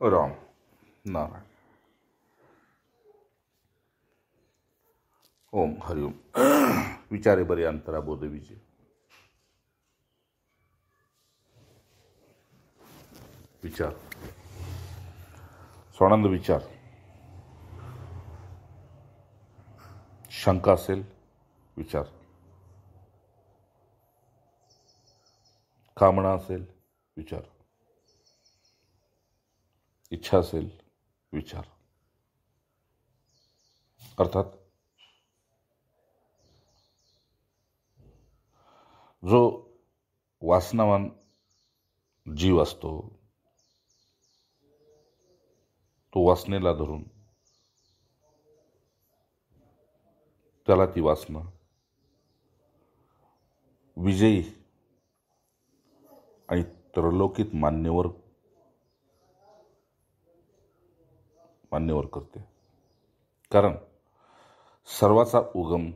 राम नारायण. ओम हरिओम. विचारे बरे अंतरा बोध विजय. विचार स्वानंद विचार. शंका असेल विचार, कामना असेल विचार, इच्छा असेल विचार. अर्थात जो वासनावान जीव असतो तो वासनेला धरून त्याला ती वासना विजयी आणि त्रैलोकीत मान्यवर करते. कारण सर्वाचा उगम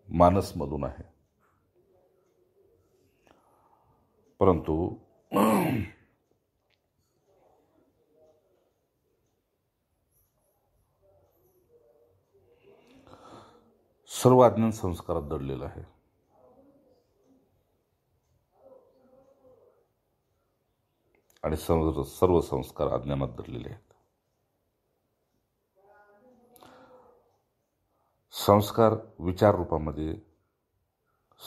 मानसमधून आहे. परंतु सर्व अज्ञान संस्कारात दडलेलं आहे. आणि सर्व संस्कार अज्ञानात दडलेले आहेत. संस्कार विचार रूपामध्ये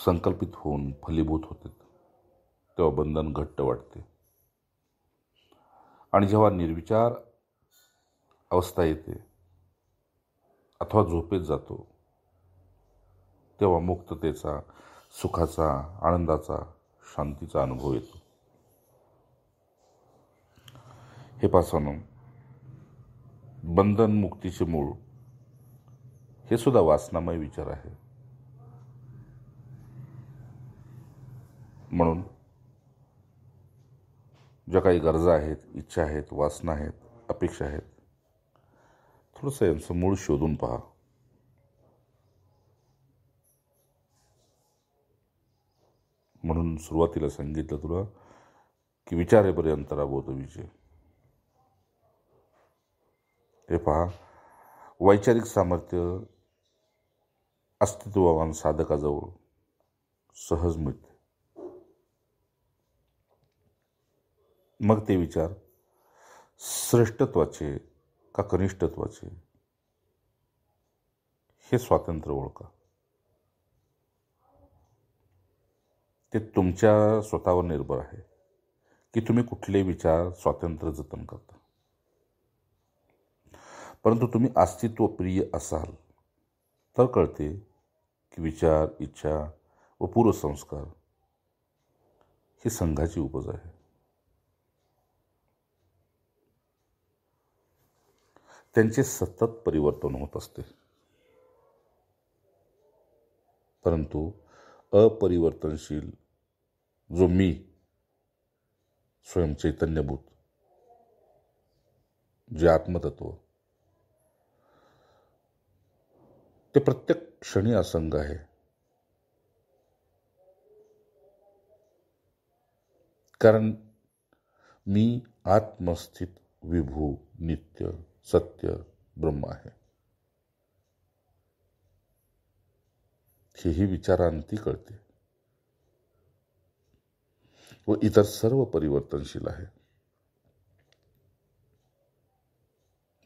संकल्पित होऊन फलीभूत होते तेव्हा बंधन घट्ट वाटते. आणि जेव्हा निर्विचार अवस्था येते अथवा झोपेत जातो तेव्हा मुक्ततेचा, सुखाचा, आनंदाचा, शांतीचा अनुभव येतो. हे पासून बंधन मुक्तीचे मूळ हे सुद्धा वासनामय विचार आहे. म्हणून ज्या काही गरजा आहेत, इच्छा आहेत, वासना आहेत, अपेक्षा आहेत, थोडंसं यांचं मूळ शोधून पहा. म्हणून सुरुवातीला सांगितलं तुला की विचारे बरे अंतरा बोध विजय. हे पहा, वैचारिक सामर्थ्य अस्तित्ववान साधकाजवळ सहज मिळते. मग ते विचार श्रेष्ठत्वाचे का कनिष्ठत्वाचे हे स्वातंत्र्य ओळखा. ते तुमच्या स्वतःवर निर्भर आहे की तुम्ही कुठले विचार स्वातंत्र्य जतन करता. परंतु तुम्ही अस्तित्वप्रिय असाल तर कळते की विचार, इच्छा व पूर्वसंस्कार ही संघाची उपज आहे. त्यांचे सतत परिवर्तन होत असते. परंतु अपरिवर्तनशील जो मी स्वयंचैतन्यभूत जे आत्मतत्व ते प्रत्येक क्षणी असंग आहे. कारण मी आत्मस्थित विभू नित्य सत्य ब्रह्म आहे. हेही विचारांती कळते व इतर सर्व परिवर्तनशील आहे.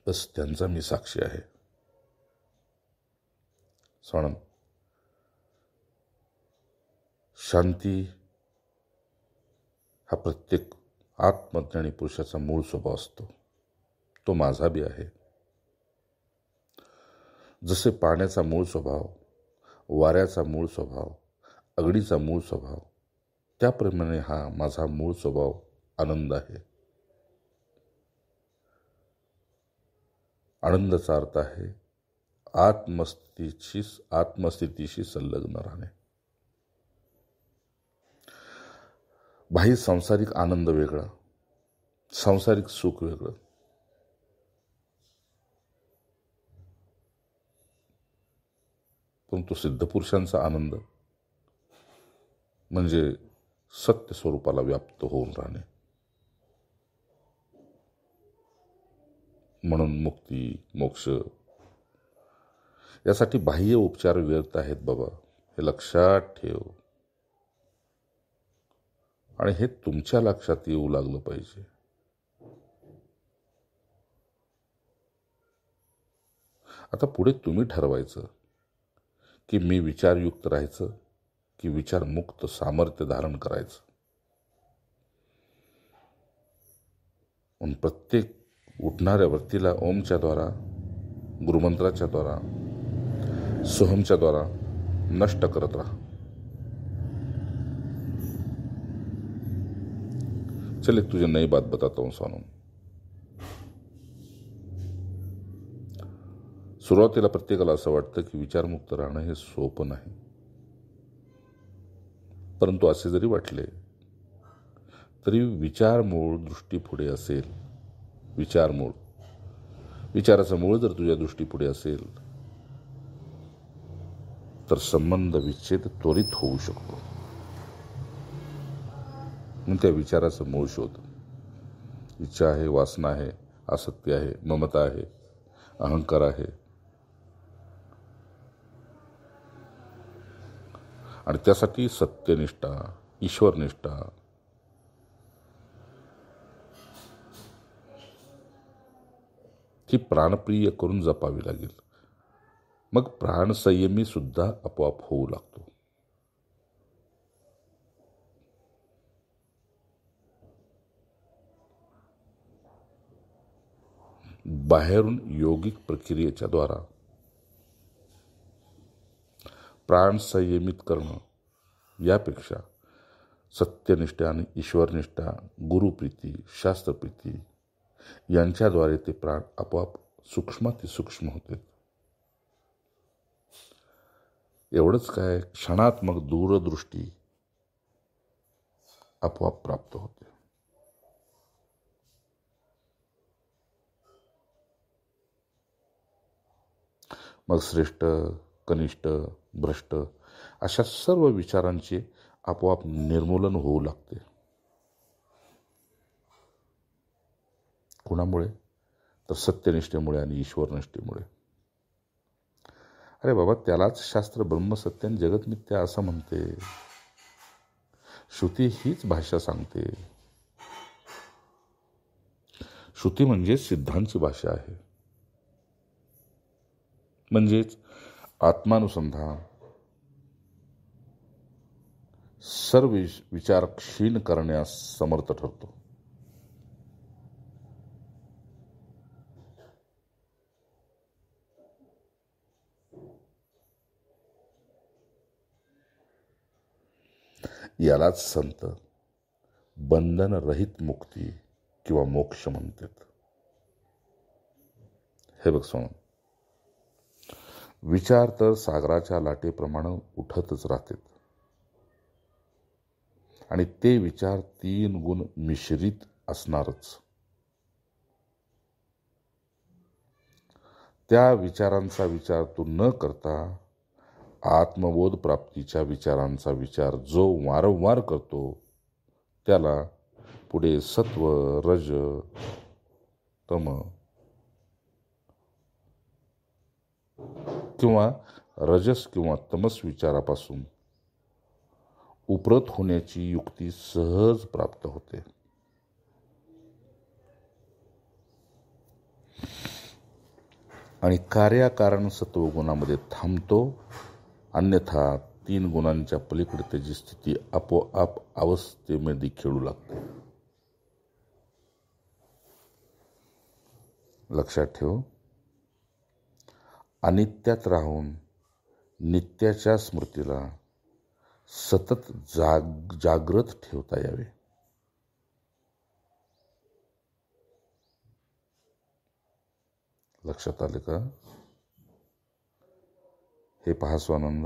बस त्यांचा मी साक्षी आहे. स्वानंद, शांती हा प्रत्येक आत्मज्ञानी पुरुषाचा मूळ स्वभाव असतो. तो माझा बी आहे. जसे पाण्याचा मूळ स्वभाव, वाऱ्याचा मूळ स्वभाव, अग्नीचा मूळ स्वभाव, त्याप्रमाणे हा माझा मूळ स्वभाव आनंद आहे. आनंदाचा अर्थ आहे आत्मस्थितीशी संलग्न राहणे. बाह्य सांसारिक आनंद वेगळा, सांसारिक सुख वेगळं. परंतु सिद्धपुरुषांचा आनंद म्हणजे सत्य स्वरूपाला व्याप्त होऊन राहणे. म्हणून मुक्ती, मोक्ष यासाठी बाह्य उपचार व्यर्थ आहेत बाबा, हे लक्षात ठेव. आणि हे तुमच्या लक्षात येऊ लागलं पाहिजे. आता पुढे तुम्ही ठरवायचं की मी विचारयुक्त राहायचं की विचारमुक्त सामर्थ्य धारण करायचं. म्हणून प्रत्येक उठणाऱ्या व्यक्तीला ओमच्या द्वारा, गुरुमंत्राच्या द्वारा, सोहमच्या द्वारा नष्ट करत राहा. चल एक तुझे नई बात बताता हूं सोनम. सुरुवातीला प्रत्येकाला असं वाटतं की विचारमुक्त राहणं हे सोपं नाही. परंतु असे जरी वाटले तरी विचारमूळ दृष्टीपुढे असेल, विचाराचं मूळ जर तुझ्या दृष्टीपुढे असेल तर संबंध विच्छेद त्वरित होऊ शकतो. मग त्या विचाराचं मूळ शोध. इच्छा आहे, वासना आहे, आसक्ती आहे, ममता आहे, अहंकार आहे. आणि त्यासाठी सत्यनिष्ठा, ईश्वरनिष्ठा, ही प्राणप्रिय करून जपावी लागेल. मग प्राणसंयमी सुद्धा आपोआप होऊ लागतो. बाहेरून योगिक प्रक्रियेच्या द्वारा प्राण संयमित करणं यापेक्षा सत्यनिष्ठा आणि ईश्वरनिष्ठा, गुरुप्रीती, शास्त्रप्रीती यांच्याद्वारे ते प्राण आपोआप सूक्ष्मातिसूक्ष्म होते. एवढंच काय, क्षणात्मक दूरदृष्टी आपोआप प्राप्त होते. मग श्रेष्ठ, कनिष्ठ, भ्रष्ट अशा सर्व विचारांचे आपोआप निर्मूलन होऊ लागते. कुणामुळे? तर सत्यनिष्ठेमुळे आणि ईश्वरनिष्ठेमुळे. अरे बाबा, त्यालाच शास्त्र ब्रह्मसत्य आणि जगत मिथ्या असं म्हणते. श्रुती हीच भाषा सांगते. श्रुती म्हणजे सिद्धांची भाषा आहे. म्हणजेच आत्मानुसंधान, सर्व विचार क्षीण करण्यास समर्थ ठरतो. यालाच संत बंधनरहित मुक्ती किंवा मोक्ष म्हणतात. हे बघ सोनम, विचार तर सागराच्या लाटेप्रमाणे उठतच राहतात आणि ते विचार 3 गुण मिश्रित असणारच. त्या विचारांचा विचार तू न करता आत्मबोध प्राप्तीच्या विचारांचा विचार जो वारंवार करतो त्याला पुढे सत्व, रज, तम किंवा रजस किंवा तमस विचारापासून उपरत होण्याची युक्ती सहज प्राप्त होते. आणि कार्याकारण सत्वगुणामध्ये थांबतो. अन्यथा 3 गुणांच्या पलीकडे त्याची स्थिती आपोआप अवस्थेमध्ये खेळू लागते. लक्षात ठेव, अनित्यात राहून नित्याच्या स्मृतीला सतत जागृत ठेवता यावे. लक्षात आले का? हे पहा स्वानंद,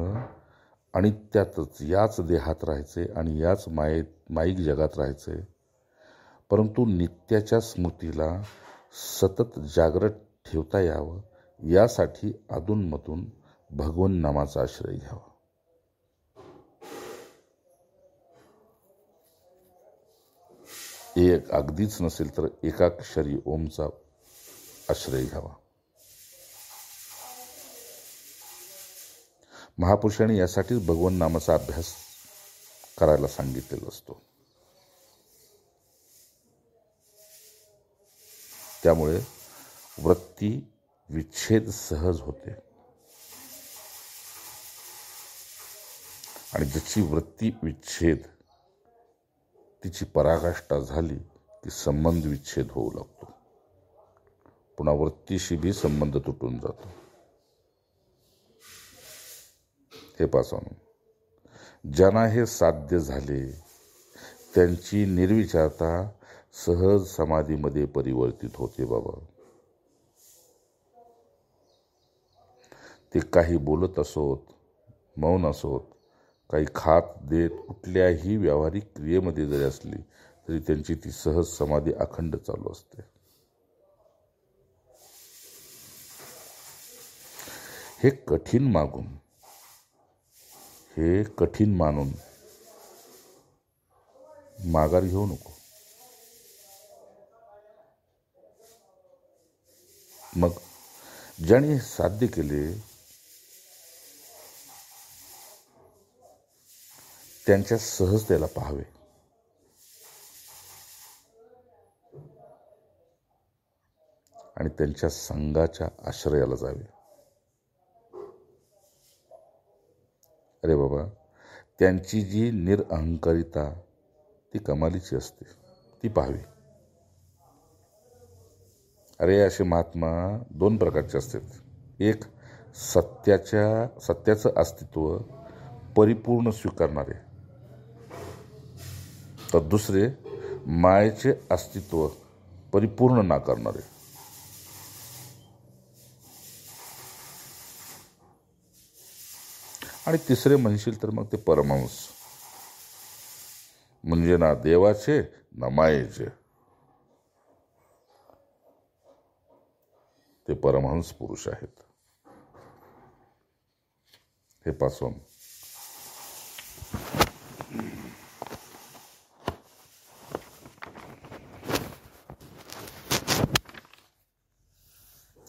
अनित्यातच याच देहात राहायचे आणि याच माईक जगात राहायचे, परंतु नित्याच्या स्मृतीला सतत जागृत ठेवता यावं यासाठी अधूनमधून भगवन नामाचा आश्रय घ्यावा. एक अगदीच नसेल तर एकाक्षरी ओमचा आश्रय घ्यावा. महापुरुषांनी यासाठीच भगवन नामाचा अभ्यास करायला सांगितलेला असतो. त्यामुळे वृत्ती विच्छेद सहज होते आणि ज्याची वृत्ती विच्छेद तिची पराकाष्ठा झाली की संबंध विच्छेद होऊ लागतो. पुन्हा वृत्तीशी बी संबंध तुटून जातो. हे पासून ज्यांना हे साध्य झाले त्यांची निर्विचारता सहज समाधीमध्ये परिवर्तित होते. बाबा ते काही बोलत असोत, मौन असोत, काही खात देत, कुठल्याही व्यावहारिक क्रियेमध्ये जरी असली तरी त्यांची ती सहज समाधी अखंड चालू असते. हे कठीण मानून माघार घेऊ नको. मग ज्याने हे साध्य केले त्यांच्या सहजतेला पाहावे. आणि त्यांच्या संघाच्या आश्रयाला जावे. अरे बाबा, त्यांची जी निरअहंकारिता ती कमालीची असते, ती पाहावी. अरे असे महात्मा दोन प्रकारचे असतात. एक सत्याचं अस्तित्व परिपूर्ण स्वीकारणारे, तर दुसरे मायेचे अस्तित्व परिपूर्ण नाकारणारे. आणि तिसरे म्हणशील तर मग ते परमहंस, म्हणजे ना देवाचे ना मायेचे, ते परमहंस पुरुष आहेत. हे पासून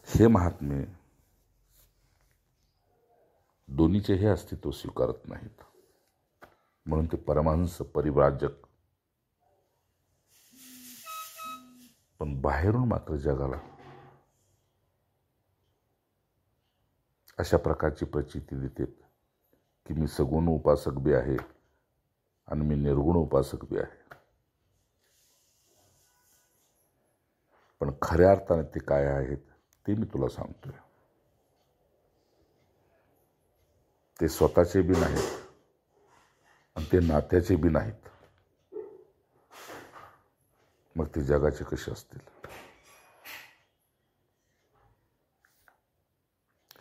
हे महात्मे दोन्हीचे हे अस्तित्व स्वीकारत नाहीत. म्हणून ते परमहंस परिव्राजक, पण बाहेरून मात्र जगाला अशा प्रकारची प्रचिती देतात की मी सगुण उपासक बी आहे आणि मी निर्गुण उपासक बी आहे. पण खऱ्या अर्थाने ते काय आहेत ते मी तुला सांगतोय. ते स्वतःचे बी नाहीत आणि ते नात्याचे बी नाहीत. मग ते जगाचे कसे असतील?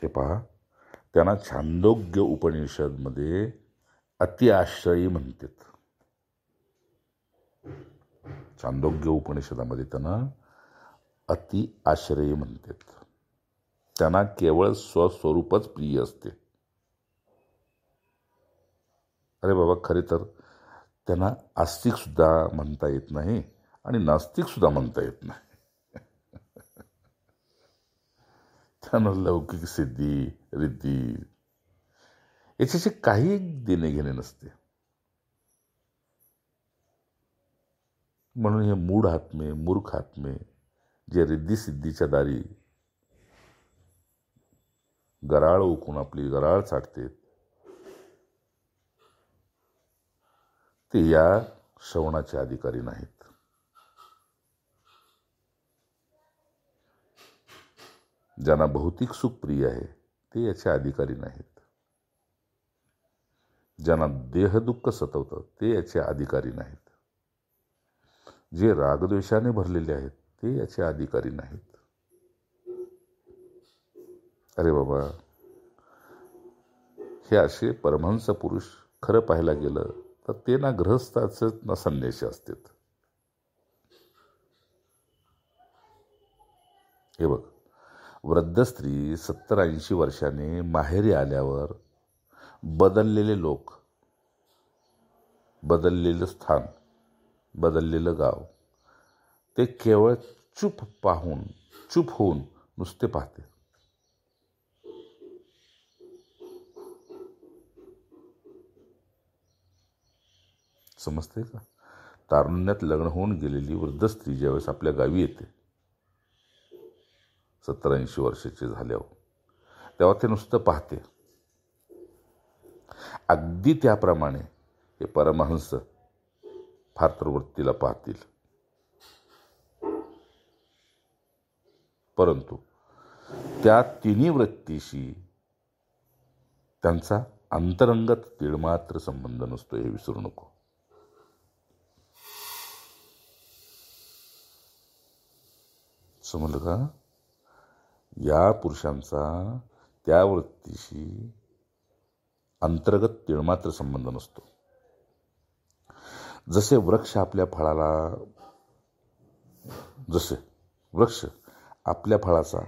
हे पहा, त्यांना छांदोग्य उपनिषदमध्ये अतिआश्रयी म्हणतात. छांदोग्य उपनिषदामध्ये त्यांना अतिआश्रयी म्हणतात. त्यांना केवळ स्वस्वरूपच प्रिय असते. अरे बाबा, खरे तर त्यांना आस्तिक सुद्धा म्हणता येत नाही आणि नास्तिक सुद्धा म्हणता येत नाही. त्यांना लौकिक सिद्धी रिद्धी याच्याशी काही देणे घेणे नसते. म्हणून हे मूर्ख आत्मे जे रिद्धी सिद्धीच्या दारी गराळ ओकून आपली गराळ चाटतात, ते या श्रवणाचे अधिकारी नाहीत. ज्यांना भौतिक सुख प्रिय आहे ते याचे अधिकारी नाहीत. ज्यांना देहदुःख सतवतं ते याचे अधिकारी नाहीत. जे रागद्वेषाने भरलेले आहेत ते याचे अधिकारी नाहीत. अरे बाबा, हे असे परमहंस पुरुष खरं पाहायला गेलं तर ते ना गृहस्थाचे ना संन्यासी असतात. हे बघ, वृद्ध स्त्री 70-80 वर्षाने माहेरी आल्यावर बदललेले लोक, बदललेलं स्थान, बदललेलं गाव ते केवळ चूप होऊन नुसते पाहते. समजते का? तारुण्यात लग्न होऊन गेलेली वृद्ध स्त्री ज्यावेळेस आपल्या गावी येते 70-80 वर्षाची झाल्यावर, तेव्हा ते नुसतं पाहते. अगदी त्याप्रमाणे हे परमहंस फार तर वृत्तीला पाहतील, परंतु त्या तिन्ही वृत्तीशी त्यांचा अंतरंगत तिळमात्र संबंध नसतो, हे विसरू नको. समजलं का? या पुरुषांचा त्या वृत्तीशी अंतर्गत तिळमात्र संबंध नसतो. जसे वृक्ष आपल्या फळाचा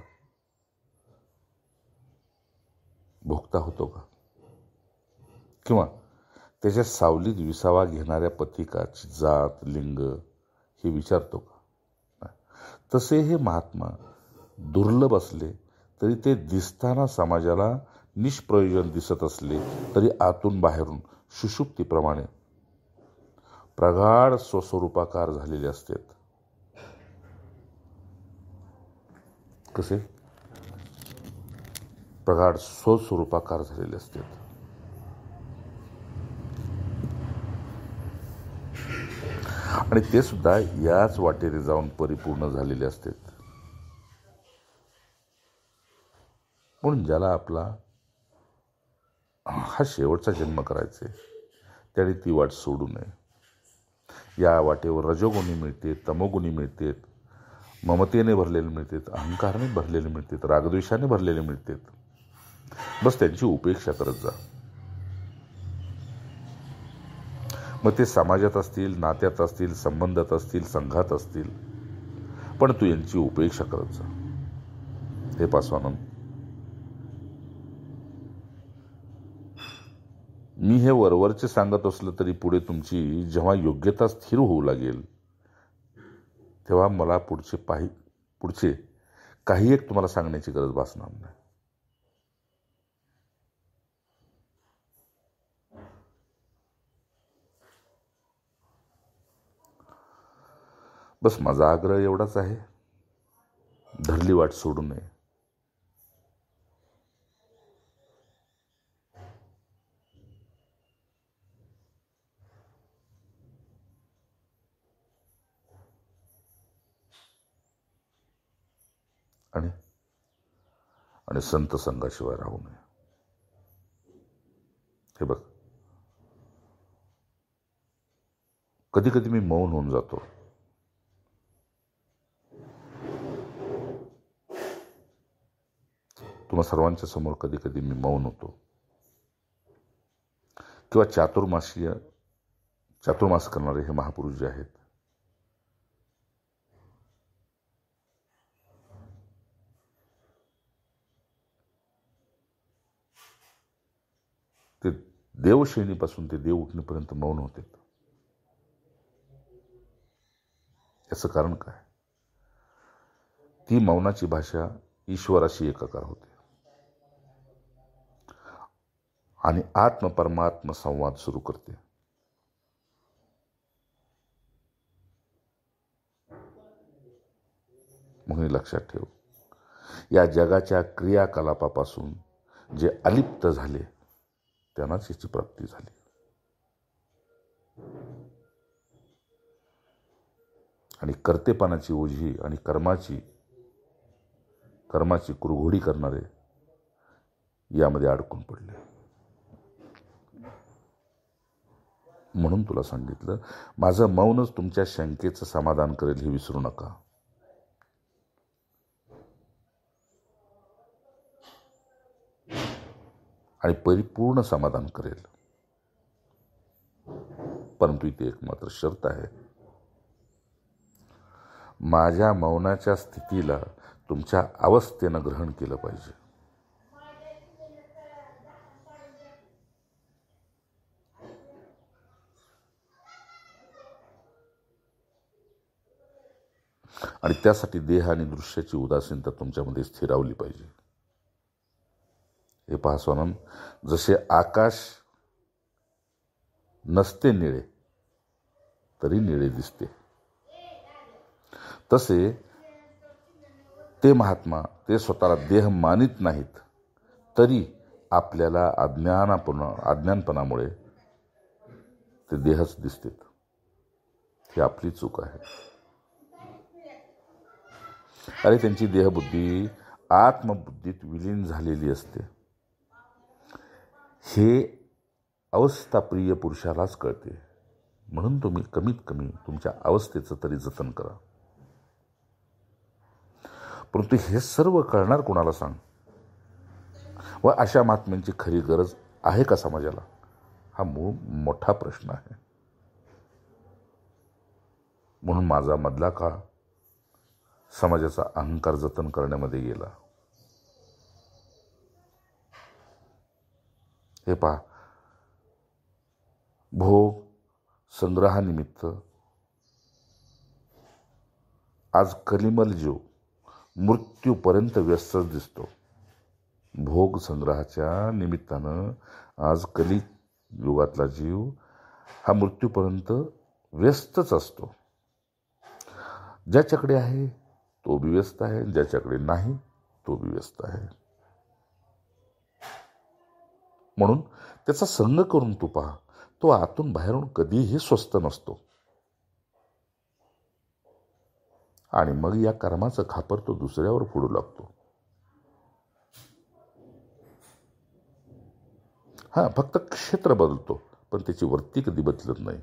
भोगता होतो का? किंवा त्याच्या सावलीत विसावा घेणाऱ्या पथिकाची जात लिंग हे विचारतो का? तसे हे महात्मा दुर्लभ असले तरी ते दिसताना समाजाला निष्प्रयोजन दिसत असले तरी आतून बाहेरून सुषुप्तीप्रमाणे प्रगाढ स्वस्वरूपाकार झालेले असतात. कसे? प्रगाढ स्वस्वरूपाकार झालेले असतात. आणि ते सुद्धा याच वाटेने जाऊन परिपूर्ण झालेले असतात. म्हणून ज्याला आपला हा शेवटचा जन्म करायचा आहे त्याने ती वाट सोडू नये. या वाटेवर रजोगुणी मिळते, तमोगुणी मिळते, ममतेने भरलेले मिळतात, अहंकाराने भरलेले मिळतात, रागद्वेषाने भरलेले मिळतात. बस त्यांची उपेक्षा करत जा. मग ते समाजात असतील, नात्यात असतील, संबंधात असतील, संघात असतील, पण तू यांची उपेक्षा करत जा. हे पासवानंद, मी हे वरवरचे सांगत असलं तरी पुढे तुमची जेव्हा योग्यता स्थिर होऊ लागेल तेव्हा मला पुढचे काही एक तुम्हाला सांगण्याची गरज भासणार नाही. बस माझा आग्रह एवढाच आहे, धरली वाट सोडू नये. आणि संत संघाशिवाय राहू नये. हे बघ, कधी कधी मी मौन होऊन जातो. तुम्हा सर्वांच्या समोर कधी कधी मी मौन होतो. किंवा चातुर्मास करणारे हे महापुरुष जे आहेत, ते देवश्रेणीपासून ते देव उठणेपर्यंत मौन होते. याचं कारण काय? ती मौनाची भाषा ईश्वराशी एकाकार होते आणि आत्म परमात्म संवाद सुरू करते. म्हणून लक्षात ठेव, या जगाच्या क्रियाकलापापासून जे अलिप्त झाले त्यांनाच याची प्राप्ती झाली. आणि कर्तेपणाची ओझी आणि कर्माची कुरघोडी करणारे यामध्ये अडकून पडले. म्हणून तुला सांगितलं, माझं मौनच तुमच्या शंकेचं समाधान करेल हे विसरू नका. आणि परिपूर्ण समाधान करेल. परंतु इथे एक मात्र शर्त आहे, माझ्या मौनाच्या स्थितीला तुमच्या अवस्थेनं ग्रहण केलं पाहिजे. आणि त्यासाठी देह आणि दृश्याची उदासीनता तुमच्यामध्ये स्थिरावली पाहिजे. हे पहा स्वानंद, जसे आकाश नसते निळे तरी निळे दिसते, तसे ते महात्मा ते स्वतःला देह मानित नाहीत तरी आपल्याला अज्ञानपणामुळे ते देहच दिसतात. ही आपली चूक आहे. अरे त्यांची देहबुद्धी आत्मबुद्धीत विलीन झालेली असते. हे अवस्थाप्रिय पुरुषालाच कळते. म्हणून तुम्ही कमीत कमी तुमच्या अवस्थेचं तरी जतन करा. परंतु हे सर्व कळणार कोणाला सांग? व अशा महात्म्यांची खरी गरज आहे का समाजाला? हा मोठा प्रश्न आहे. म्हणून माझा मधला काळ समाजाचा अहंकार जतन करण्यामध्ये गेला. हे पहा, भोग संग्रहानिमित्त आज कलिमल जीव मृत्यूपर्यंत व्यस्तच दिसतो. भोग संग्रहाच्या निमित्तानं आज कलियुगातला जीव हा मृत्यूपर्यंत व्यस्तच असतो. ज्याच्याकडे आहे तो बी व्यस्त आहे, ज्याच्याकडे नाही तो बी व्यस्त आहे. म्हणून त्याचा संग करून तू पहा, तो आतून बाहेरून कधीही स्वस्त नसतो. आणि मग या कर्माचं खापर तो दुसऱ्यावर फोडू लागतो. हा फक्त क्षेत्र बदलतो, पण त्याची वृत्ती कधी बदलत नाही.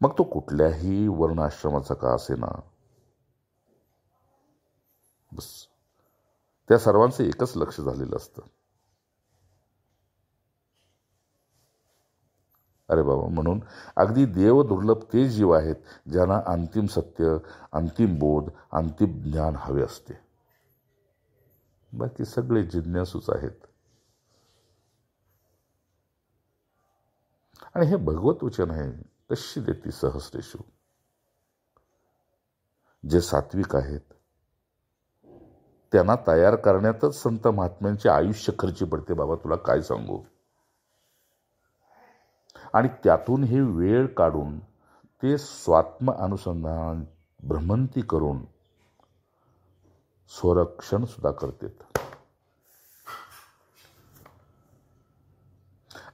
मग तो कुठल्याही वर्णाश्रमाचा का असेना, बस त्या सर्वांचं एकच लक्ष झालेलं असतं. अरे बाबा, म्हणून अगदी देव दुर्लभ ते जीव आहेत ज्यांना अंतिम सत्य, अंतिम बोध, अंतिम ज्ञान हवे असते. बाकी सगळे जिज्ञासूच आहेत. आणि हे भगवत वचन आहे, कशी देती सहस्रेषु. जे सात्विक आहेत त्यांना तयार करण्यातच संत महात्म्यांचे आयुष्य खर्ची पडते. बाबा तुला काय सांगू. आणि त्यातून हे वेळ काढून ते स्वात्म अनुसंधान भ्रमंती करून स्वरक्षण सुद्धा करतात.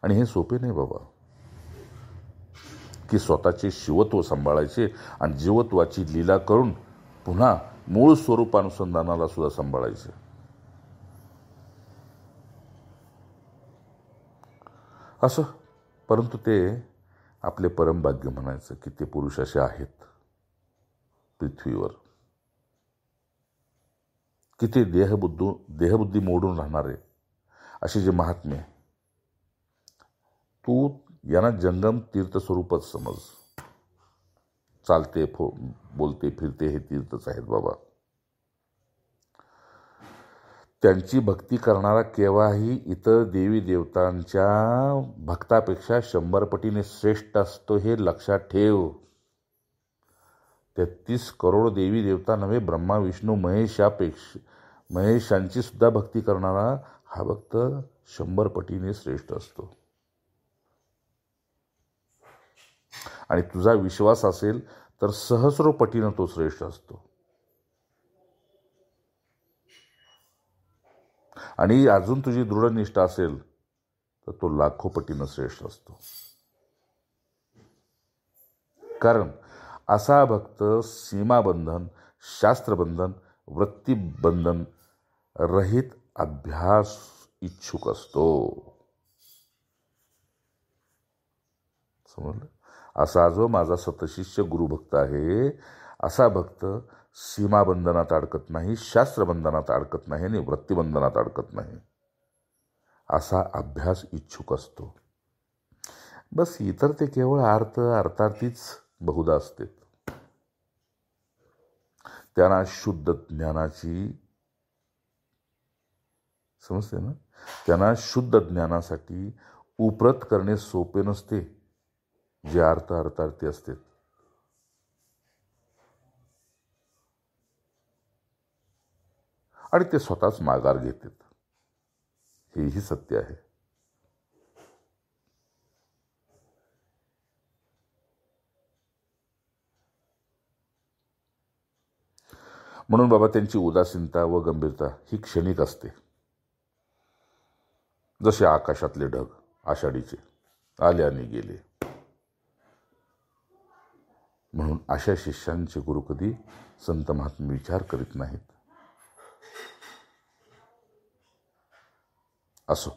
आणि हे सोपे नाही बाबा की स्वतःचे शिवत्व सांभाळायचे आणि जीवत्वाची लीला करून पुन्हा मूळ स्वरूपानुसंधानाला सुद्धा सांभाळायचे. असं, परंतु ते आपले परमभाग्य म्हणायचं की ते पुरुष असे आहेत पृथ्वीवर की ते देहबुद्धी मोडून राहणारे असे जे महात्मे, तू यांना जंगम तीर्थस्वरूपच समज. चालते बोलते फिरते हे तीर्थच आहेत बाबा. त्यांची भक्ती करणारा केव्हाही इतर देवी देवतांच्या भक्तापेक्षा 100 पटीने श्रेष्ठ असतो, हे लक्षात ठेव. 33 करोड देवी देवता नव्हे, ब्रह्मा विष्णू महेशांची सुद्धा भक्ती करणारा हा भक्त 100 पटीने श्रेष्ठ असतो. आणि तुझा विश्वास असेल तर सहस्रो पटीनं तो श्रेष्ठ असतो. आणि अजून तुझी दृढ निष्ठा असेल तर तो लाखो पटीनं श्रेष्ठ असतो. कारण असा भक्त सीमाबंधन, शास्त्रबंधन, वृत्तीबंधन रहित अभ्यास इच्छुक असतो. समजलं? असा जो माझा सतशिष्य गुरुभक्त आहे, असा भक्त सीमाबंधनात अडकत नाही, शास्त्रबंधनात अडकत नाही आणि वृत्तीबंधनात अडकत नाही. असा अभ्यास इच्छुक असतो. बस इतर ते केवळ अर्थार्थीच बहुधा असते. त्यांना शुद्ध ज्ञानाची समजते ना, त्यांना शुद्ध ज्ञानासाठी उपरत करणे सोपे नसते. जे अर्थार्थी असतात आणि ते स्वतःच माघार घेतात, हेही सत्य आहे. म्हणून बाबा त्यांची उदासीनता व गंभीरता ही क्षणिक असते. जसे आकाशातले ढग आषाढीचे आले आणि गेले. म्हणून अशा शिष्यांचे गुरु कधी संत महात्मे विचार करीत नाहीत. असो,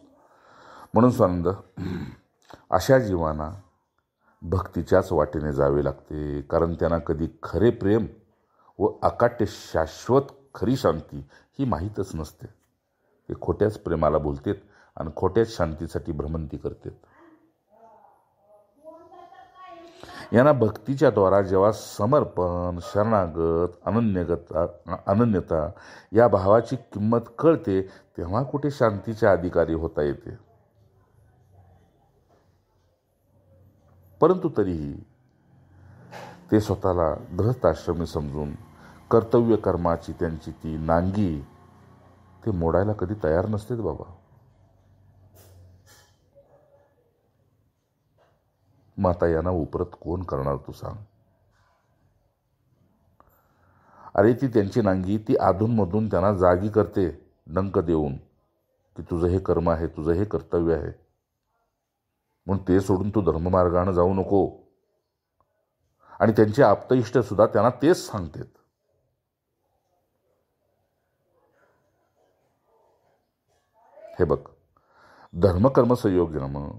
म्हणून स्वानंद, अशा जीवांना भक्तीच्याच वाटेने जावे लागते, कारण त्यांना कधी खरे प्रेम व अकाट्य शाश्वत खरी शांती ही माहीतच नसते. ते खोट्याच प्रेमाला बोलतात आणि खोट्याच शांतीसाठी भ्रमंती करतात. यांना भक्तीच्या द्वारा जेव्हा समर्पण, शरणागत, अनन्यता या भावाची किंमत कळते, तेव्हा कुठे शांतीच्या अधिकारी होता येते. परंतु तरीही ते स्वतःला गृहस्थाश्रमी समजून कर्तव्य कर्माची त्यांची ती नांगी ते मोडायला कधी तयार नसतेत बाबा. मग आता यांना उपरत कोण करणार तू सांग? अरे ती त्यांची नांगी ती अधूनमधून त्यांना जागी करते, डंक देऊन की तुझं हे कर्म आहे, तुझं हे कर्तव्य आहे, म्हणून ते सोडून तू धर्ममार्गाने जाऊ नको. आणि त्यांचे आप्तइष्ट सुद्धा त्यांना तेच सांगतात. हे बघ, धर्मकर्म संयोगानं,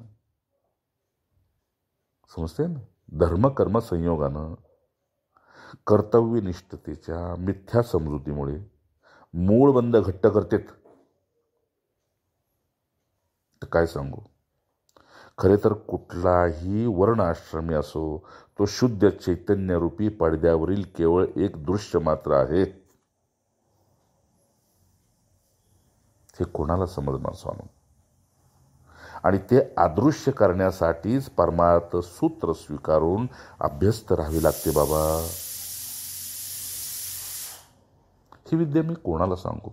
समजते ना, धर्मकर्म संयोगानं कर्तव्यनिष्ठतेच्या मिथ्या समजुतीमुळे मूळबंध घट्ट करतात. तर काय सांगू, खरे तर कुठलाही वर्ण आश्रमी असो, तो शुद्ध चैतन्यरूपी पडद्यावरील केवळ एक दृश्य मात्र आहे. हे कोणाला समजणार स्वामी? आणि ते अदृश्य करण्यासाठीच परमार्थ सूत्र स्वीकारून अभ्यस्त राहावे लागते बाबा. ही विद्या मी कोणाला सांगू?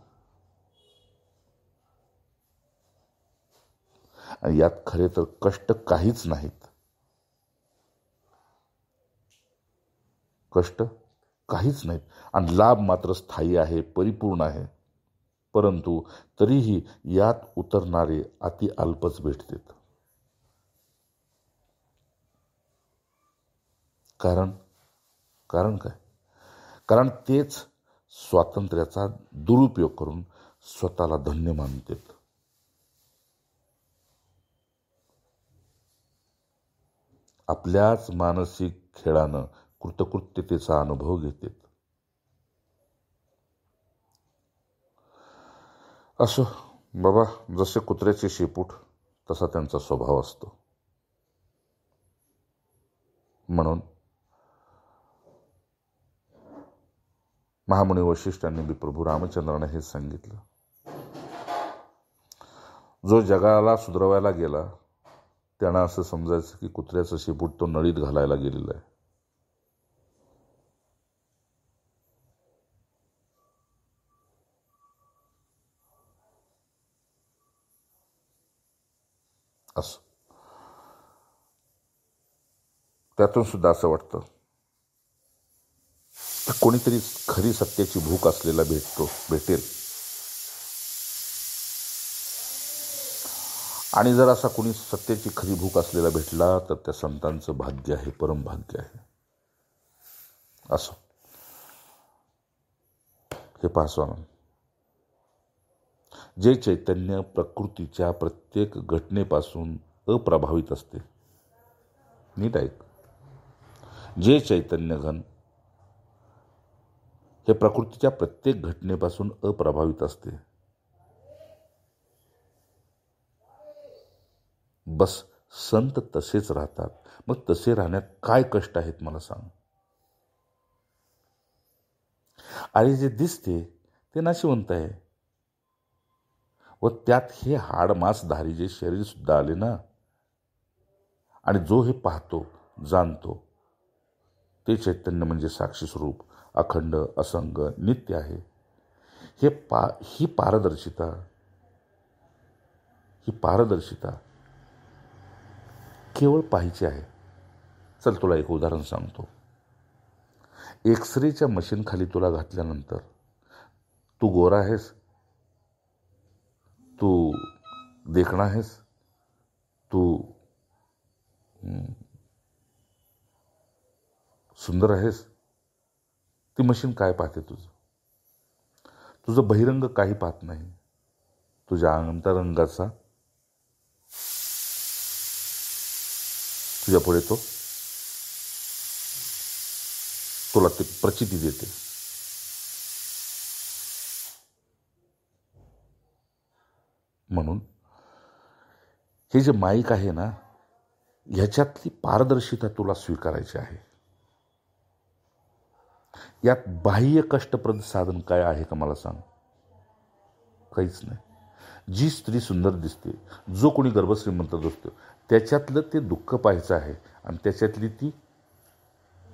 आणि यात खरे तर कष्ट काहीच नाहीत. कष्ट काहीच नाहीत आणि लाभ मात्र स्थायी आहे, परिपूर्ण आहे. परंतु तरीही यात उतरणारे अति अल्पच भेटतात. कारण काय? कारण तेच स्वातंत्र्याचा दुरुपयोग करून स्वतःला धन्य मानतात. आपल्याच मानसिक खेळानं कृतकृत्यतेचा अनुभव घेतात. असो बाबा, जसे कुत्र्याचे शेपूट तसा त्यांचा स्वभाव असतो. म्हणून महामुनी वशिष्ठांनी बी प्रभू रामचंद्राने हेच सांगितलं. जो जगाला सुधरवायला गेला त्यानं असं समजायचं की कुत्र्याचं शेपूट तो नळीत घालायला गेलेला आहे. असं त्यातून सुद्धा असं वाटतं की कोणीतरी खरी सत्याची भूक असलेला भेटेल. आणि जर असा कोणी सत्याची खरी भूक असलेला भेटला तर त्या संतांचं भाग्य आहे, परम भाग्य आहे. असं हे पाहसवान, जे चैतन्य प्रकृतीच्या प्रत्येक घटनेपासून अप्रभावित असते. नीट ऐक, जे चैतन्य घन हे प्रकृतीच्या प्रत्येक घटनेपासून अप्रभावित असते. बस संत तसेच राहतात. मग तसे राहण्यात काय कष्ट आहेत मला सांग? अरे जे दिसते ते नाशिवंत आहे व त्यात हे हाड मांसधारी जे शरीर सुद्धा आले ना, आणि जो हे पाहतो जाणतो ते चैतन्य म्हणजे साक्षी स्वरूप अखंड असंग नित्य आहे. ही पारदर्शिता केवळ पाहिजे आहे. चल तुला एक उदाहरण सांगतो. एक्सरेच्या मशीन खाली तुला घातल्यानंतर तू गोरा आहेस, तू देखणा आहेस, तू सुंदर आहेस, ती मशीन काय पाहते? तुझं बहिरंग काही पाहत नाही. तुझ्या अंतरंगाचा तुझ्या पुढे तुला ती प्रचिती देते. म्हणून हे जे माईक आहे ना, ह्याच्यातली पारदर्शिता तुला स्वीकारायची आहे. यात बाह्य कष्टप्रद साधन काय आहे का मला सांग? काहीच नाही. जी स्त्री सुंदर दिसते, जो कोणी गर्भश्रीमंत दिसतो, त्याच्यातलं ते दुःख पाहायचं आहे. आणि त्याच्यातली ती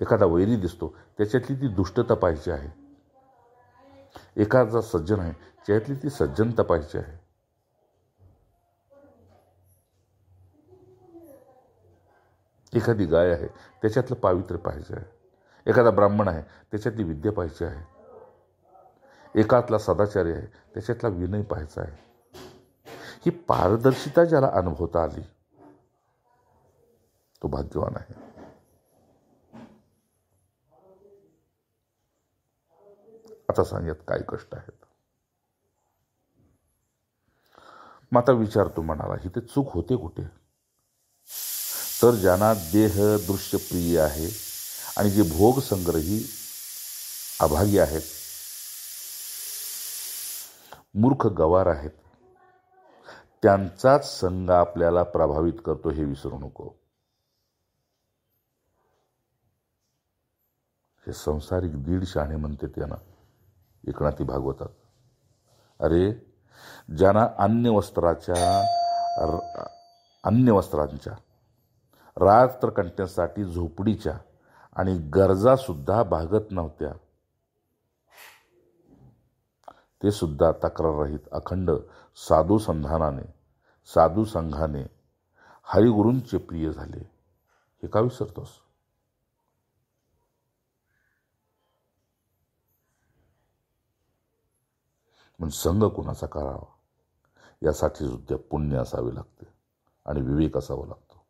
एखादा वैरी दिसतो, त्याच्यातली ती दुष्टता पाहायची आहे. एखादा सज्जन आहे, त्याच्यातली ती सज्जनता पाहायची आहे. एखादी गाय आहे, त्याच्यातलं पावित्र्य पाहिजे आहे. एखादा ब्राह्मण आहे, त्याच्यातली विद्या पाहिजे आहे. एकातला सदाचारी आहे, त्याच्यातला विनय पाहायचा आहे. ही पारदर्शिता ज्याला अनुभवता आली तो भाग्यवान आहे. आता सांग, यात काय कष्ट आहेत? मग आता विचारतो मनाला, ही ते चूक होते कुठे? तर ज्यांना देह दृश्य प्रिय आहे आणि जे भोग संग्रही अभागी आहेत, मूर्ख गवार आहेत, त्यांचाच संग आपल्याला प्रभावित करतो हे विसरू नको. हे संसारिक दीड शहाणे म्हणते त्यांना एकनाथी भागवतात. अरे, ज्यांना अन्य वस्त्रांच्या रात्रकंट्यासाठी झोपडीच्या आणि गरजा सुद्धा भागत नव्हत्या, ते सुद्धा तक्राररहित अखंड साधू संघाने हरिगुरूंचे प्रिय झाले. हे का विसरतोस? पण संघ कुणाचा करावा यासाठी सुद्धा पुण्य असावे लागते आणि विवेक असावा लागतो.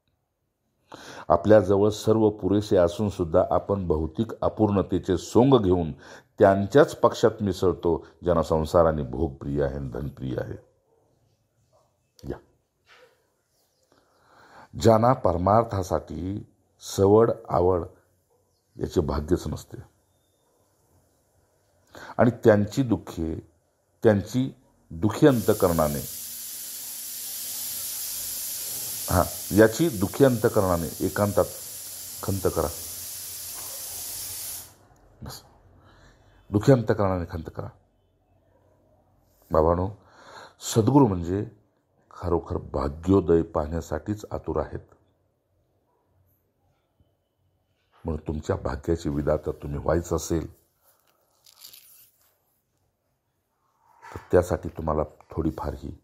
आपल्याजवळ सर्व पुरेसे असून सुद्धा आपण भौतिक अपूर्णतेचे सोंग घेऊन त्यांच्याच पक्षात मिसळतो, ज्यांना संसार आणि भोग प्रिय आहे, धनप्रिय आहे. ज्यांना परमार्थासाठी सवड आवड याचे भाग्यच नसते आणि त्यांची दुःखी अंतकरणाने याची दुःखी अंतकरणाने एकांतात खंत करा. बस, दुःखी अंतकरणाने खंत करा. बाबांनो, सद्गुरू म्हणजे खरोखर भाग्योदय पाहण्यासाठीच आतुर आहेत. म्हणून तुमच्या भाग्याची विधाता तुम्ही व्हायचं असेल तर त्यासाठी तुम्हाला थोडीफार ही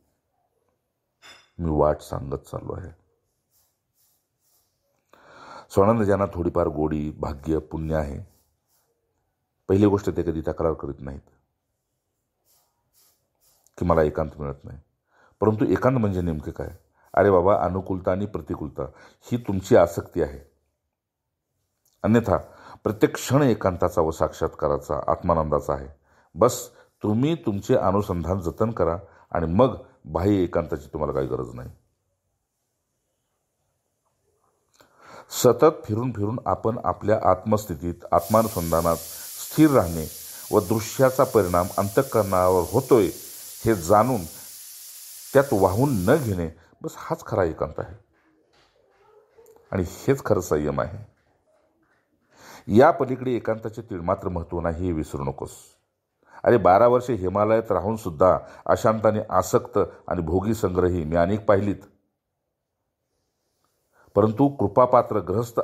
मी वाट सांगत चाललो आहे. स्वानंद ज्यांना थोडीफार गोडी, भाग्य, पुण्य आहे, पहिली गोष्ट ते कधी तक्रार करीत नाहीत की मला एकांत मिळत नाही. परंतु एकांत म्हणजे नेमके काय? अरे बाबा, अनुकूलता आणि प्रतिकूलता ही तुमची आसक्ती आहे. अन्यथा प्रत्येक क्षण एकांताचा व साक्षात्काराचा आत्मानंदाचा आहे. बस तुम्ही तुमचे अनुसंधान जतन करा आणि मग बाह्य एकांताची तुम्हाला काही गरज नाही. सतत फिरून फिरून आपण आपल्या आत्मस्थितीत, आत्मानुसंधानात स्थिर राहणे व दृश्याचा परिणाम अंतःकरणावर होतोय हे जाणून त्यात वाहून न घेणे, बस हाच खरा एकांत आहे आणि हेच खरं संयम आहे. या पलीकडे एकांताचे तीळमात्र महत्त्व नाही हे विसरू नकोस. अरे, 12 वर्षे हिमालयात राहून सुद्धा अशांताने आसक्त आणि भोगी संग्रही मी अनेक पाहिलीत. परंतु कृपापात्र गृहस्थ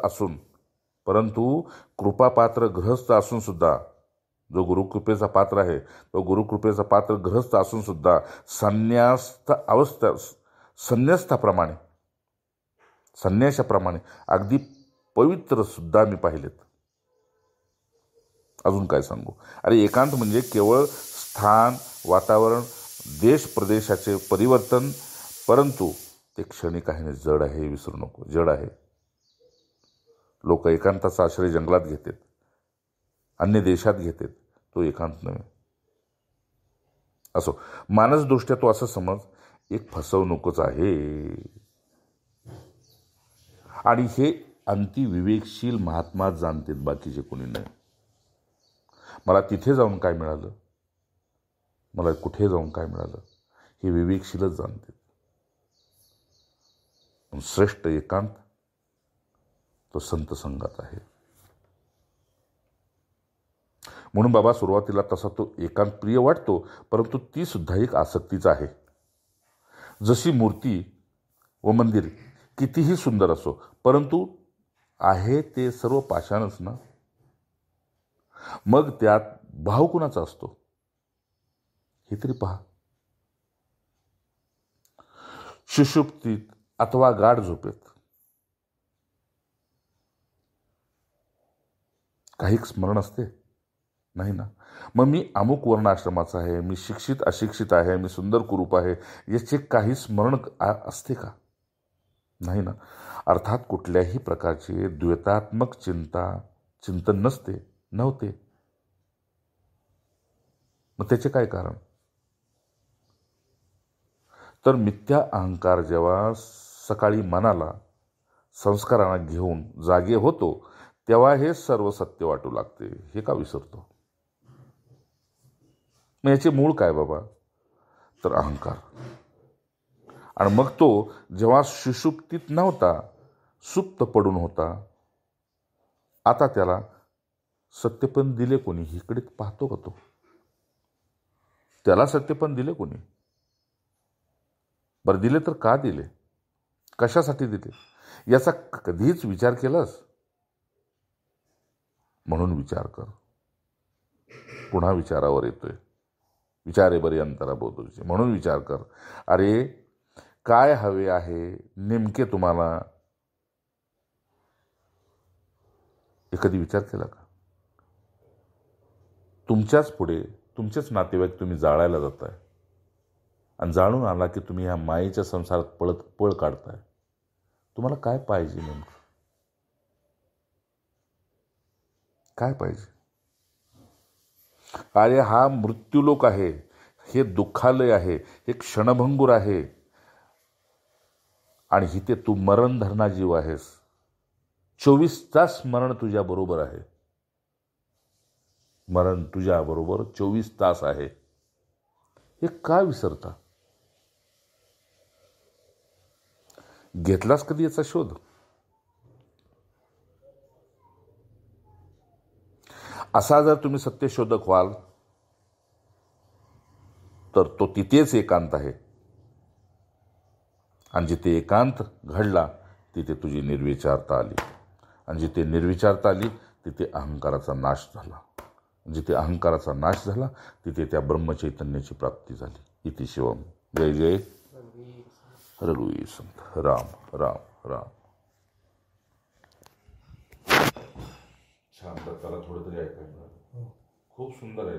असून सुद्धा जो गुरुकृपेचा पात्र आहे तो गुरुकृपेचा पात्र गृहस्थ असून सुद्धा संन्याशाप्रमाणे अगदी पवित्र सुद्धा मी पाहिलेत. अजून काय सांगू. अरे एकांत म्हणजे केवळ स्थान, वातावरण, देश प्रदेशाचे परिवर्तन, परंतु ते क्षणिक आहे, जड आहे, हे विसरू नको. जड आहे. लोक एकांताचा आश्रय जंगलात घेतात, अन्य देशात घेतात. तो एकांत नव्हे. असो, मानसदृष्ट्या तो असं समज एक फसवणूकच आहे. आणि हे अंतिविवेकशील महात्मा जाणतात, बाकीचे कोणी नाही. मला तिथे जाऊन काय मिळालं, मला कुठे जाऊन काय मिळालं, हे विवेकशीलच जाणतात. श्रेष्ठ एकांत तो संत संगात आहे. म्हणून बाबा सुरुवातीला तसा तो एकांत प्रिय वाटतो, परंतु ती सुद्धा एक आसक्तीच आहे. जशी मूर्ती व मंदिर कितीही सुंदर असो, परंतु आहे ते सर्व पाषाणच ना. मग त्यात भाव कुणाचा असतो हे तरी पहा. सुषुप्तीत अथवा गाढ झोपेत काही स्मरण असते नाही ना. मग मी अमुक वर्णाश्रमाचा आहे, मी शिक्षित अशिक्षित आहे, मी सुंदर कुरूप आहे, याचे काही स्मरण असते का. नाही ना. अर्थात कुठल्याही प्रकारचे द्वैतात्मक चिंतन नव्हते. मग त्याचे काय कारण. तर मिथ्या अहंकार जेव्हा सकाळी मनाला संस्कारांना घेऊन जागे होतो, तेव्हा हे सर्व सत्य वाटू लागते. हे का विसरतो. मग याचे मूळ काय बाबा, तर अहंकार. आणि मग तो जेव्हा सुषुप्तीत नव्हता, सुप्त पडून होता, आता त्याला सत्यपण दिले कोणी, इकडे पाहतो का तो. त्याला सत्यपण दिले कोणी. बरं दिले तर का दिले, कशासाठी दिले, याचा कधीच विचार केलास. म्हणून विचार कर. पुन्हा विचारावर येतोय. विचारे बरे अंतरा बोधूचे. म्हणून विचार कर. अरे काय हवे आहे नेमके तुम्हाला, हे कधी विचार केला का. तुमच्याच पुढे तुमचेच नातेवाईक तुम्ही जाळायला जाताय, आणि जाणून आला की तुम्ही ह्या मायेच्या संसारात पळ काढताय. तुम्हाला काय पाहिजे नेमकं, काय पाहिजे. अरे हा मृत्यूलोक आहे, हे दुःखालय आहे, हे क्षणभंगूर आहे, आणि इथे तू मरण धरणा जीव आहेस. 24 तास मरण तुझ्या बरोबर आहे. मरण तुझ्या बरोबर 24 तास आहे. हे का विसरता. घेतलास कधी याचा शोध. असा जर तुम्ही सत्यशोधक व्हाल तर तो तिथेच एकांत आहे. आणि जिथे एकांत घडला तिथे तुझी निर्विचारता आली, आणि जिथे निर्विचारता आली तिथे अहंकाराचा नाश झाला. जिथे अहंकाराचा नाश झाला तिथे त्या ब्रह्मचैतन्याची प्राप्ती झाली. इति शिवम. जय जय रघुवीर संत. राम राम राम. छान. त्याला थोडं तरी ऐकायला खूप सुंदर आहे.